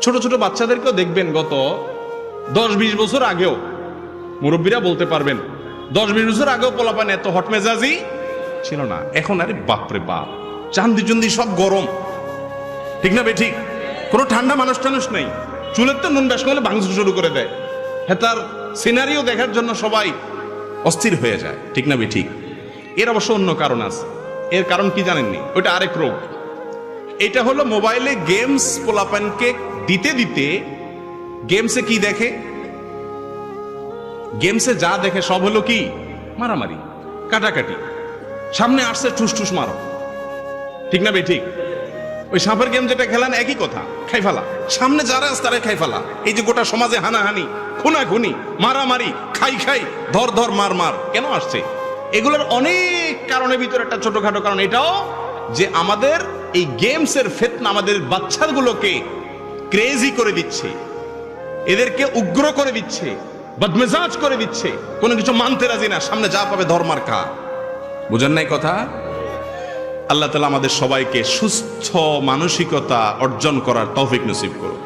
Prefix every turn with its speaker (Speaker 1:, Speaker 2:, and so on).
Speaker 1: ছোট ছোট বাচ্চাদেরকেও দেখবেন গত 10-20 বছর আগেও, মুরব্বীরা বলতে পারবেন, 10-20 বছর আগেও পোলাপান এত হট মেজাজি ছিল না। এখন আরে বাপরে বাপ, চান্দি চুন্দি সব গরম, ঠিক না বে ঠিক? কোনো ঠান্ডা মানুষ টানুষ নেই। চুলের তো নুন ব্যাস করলে ভাঙচুর শুরু করে দেয়। হ্যাঁ, তার সিনারিও দেখার জন্য সবাই অস্থির হয়ে যায়, ঠিক না বে ঠিক? এর অবশ্য অন্য কারণ আছে। এর কারণ কি জানেননি? ওইটা আরেক রোগ। এটা হলো মোবাইলে গেমস পোলাপানকে দিতে দিতে গেমসে কি দেখে, গেমসে যা দেখে সব হলো কি মারামারি, কাটাকাটি। সামনে আসছে ঠুস ঠুস মারো, ঠিক না বে ঠিক? ওই সাপের গেম যেটা খেলেন একই কথা, খাই ফেলা। সামনে যারা আছে তারা খাই ফেলা। এই যে গোটা সমাজে হানাহানি, খুনাখুনি, মারামারি, খাই খাই, ধর ধর, মার মার কেন আসছে? এগুলোর অনেক কারণের ভিতরে একটা ছোটখাটো কারণ এটাও যে আমাদের এই গেমসের ফিতনা আমাদের বাচ্চাগুলোকে ক্রেজি করে দিচ্ছে, এদেরকে উগ্র করে দিচ্ছে, বদমেজাজ করে দিচ্ছে, কোনো কিছু মানতে রাজি না, সামনে যা পাবে ধর্মার খা। বুঝেন নাই কথা? আল্লাহ তাআলা আমাদের সবাইকে সুস্থ মানসিকতা অর্জন করার তৌফিক নসিব করুন।